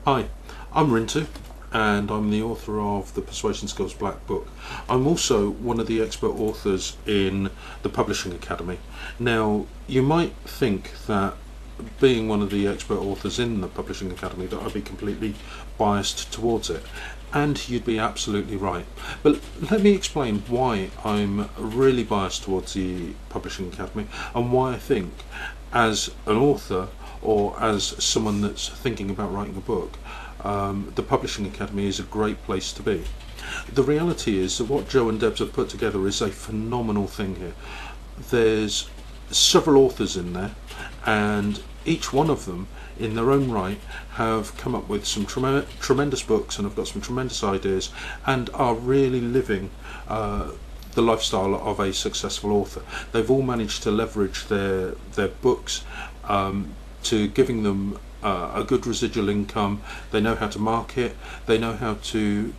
Hi, I'm Rintu, and I'm the author of the Persuasion Skills Black Book. I'm also one of the expert authors in the Publishing Academy. Now, you might think that being one of the expert authors in the Publishing Academy that I'd be completely biased towards it, and you'd be absolutely right. But let me explain why I'm really biased towards the Publishing Academy and why I think, as an author or as someone that's thinking about writing a book, the Publishing Academy is a great place to be. The reality is that what Joe and Debs have put together is a phenomenal thing here. There's several authors in there, and each one of them in their own right have come up with some tremendous books and have got some tremendous ideas and are really living the lifestyle of a successful author. They've all managed to leverage their books to giving them a good residual income. They know how to market, they know how to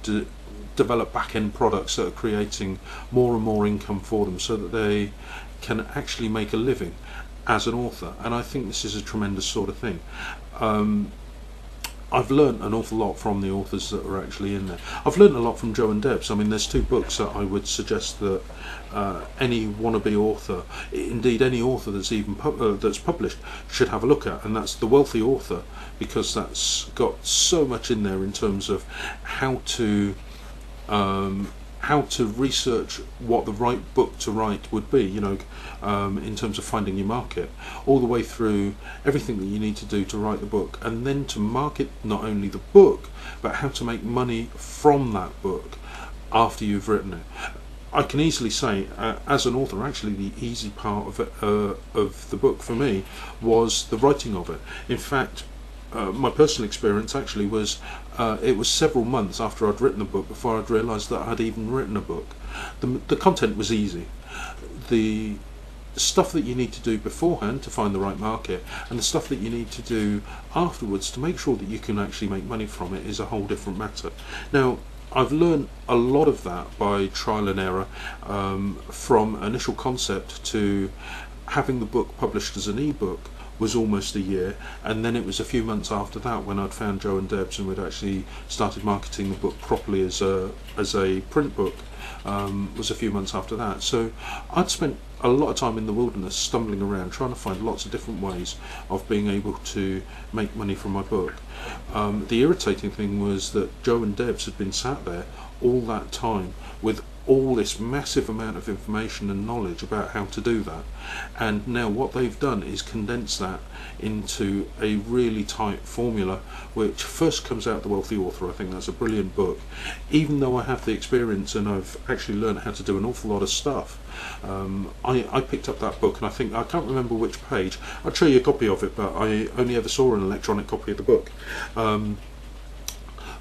develop back-end products that are creating more and more income for them so that they can actually make a living as an author. And I think this is a tremendous sort of thing. I've learnt an awful lot from the authors that are actually in there. I've learnt a lot from Joe and Debs. I mean, there's two books that I would suggest that any wannabe author, indeed any author that's even that's published, should have a look at, and that's The Wealthy Author, because that's got so much in there in terms of how to research what the right book to write would be, in terms of finding your market, all the way through everything that you need to do to write the book, and then to market not only the book, but how to make money from that book after you've written it. I can easily say, as an author, actually the easy part of the book for me was the writing of it. In fact, my personal experience actually was it was several months after I'd written the book before I'd realised that I'd even written a book. The content was easy. The stuff that you need to do beforehand to find the right market and the stuff that you need to do afterwards to make sure that you can actually make money from it is a whole different matter. Now, I've learned a lot of that by trial and error, from initial concept to having the book published as an ebook was almost a year, and then it was a few months after that when I'd found Joe and Debs and we'd actually started marketing the book properly as a print book. Was a few months after that. So I'd spent a lot of time in the wilderness stumbling around trying to find lots of different ways of being able to make money from my book. The irritating thing was that Joe and Debs had been sat there all that time with all this massive amount of information and knowledge about how to do that, and now what they've done is condense that into a really tight formula which first comes out The Wealthy Author. I think that's a brilliant book. Even though I have the experience and I've actually learned how to do an awful lot of stuff, I picked up that book, and I can't remember which page. I'll show you a copy of it, but I only ever saw an electronic copy of the book.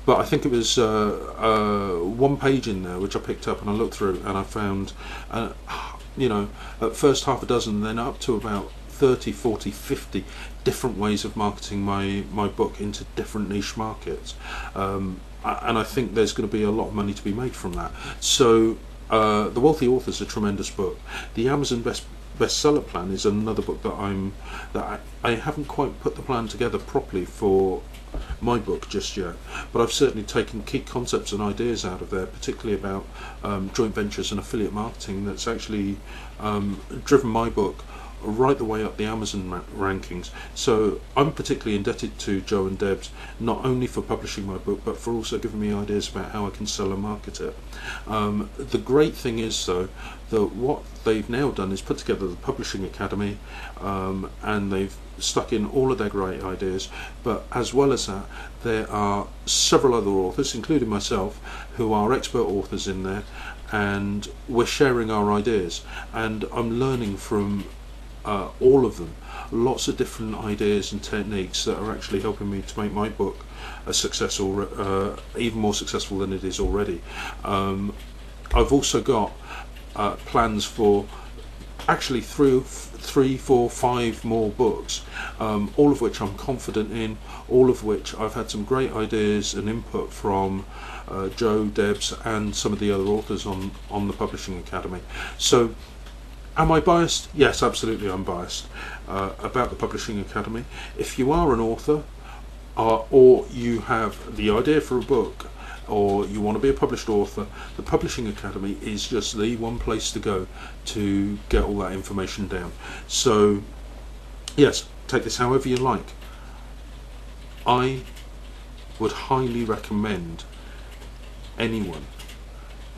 But I think it was one page in there which I picked up and I looked through and I found, at first half a dozen, then up to about 30, 40, 50 different ways of marketing my book into different niche markets. And I think there's going to be a lot of money to be made from that. So The Wealthy Author is a tremendous book. The Amazon bestseller plan is another book that I haven't quite put the plan together properly for my book just yet, but I've certainly taken key concepts and ideas out of there, particularly about joint ventures and affiliate marketing, that's actually driven my book right the way up the Amazon rankings. So I'm particularly indebted to Joe and Debs, not only for publishing my book, but for also giving me ideas about how I can sell and market it. The great thing is, though, that what they've now done is put together the Publishing Academy, and they've stuck in all of their great ideas, but as well as that, there are several other authors, including myself, who are expert authors in there, and we're sharing our ideas, and I'm learning from all of them lots of different ideas and techniques that are actually helping me to make my book a success, or even more successful than it is already. I've also got plans for actually three, four, five more books, all of which I'm confident in, all of which I've had some great ideas and input from Joe, Debs, and some of the other authors on the Publishing Academy. So, am I biased? Yes, absolutely I'm biased about the Publishing Academy. If you are an author, or you have the idea for a book, or you want to be a published author, the Publishing Academy is just the one place to go to get all that information down. So yes, take this however you like. I would highly recommend anyone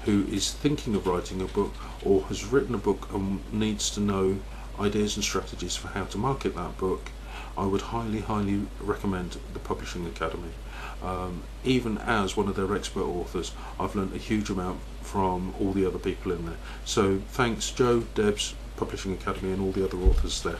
who is thinking of writing a book or has written a book and needs to know ideas and strategies for how to market that book, I would highly recommend the Publishing Academy. Even as one of their expert authors, I've learned a huge amount from all the other people in there. So thanks Joe, Debs, Publishing Academy and all the other authors there.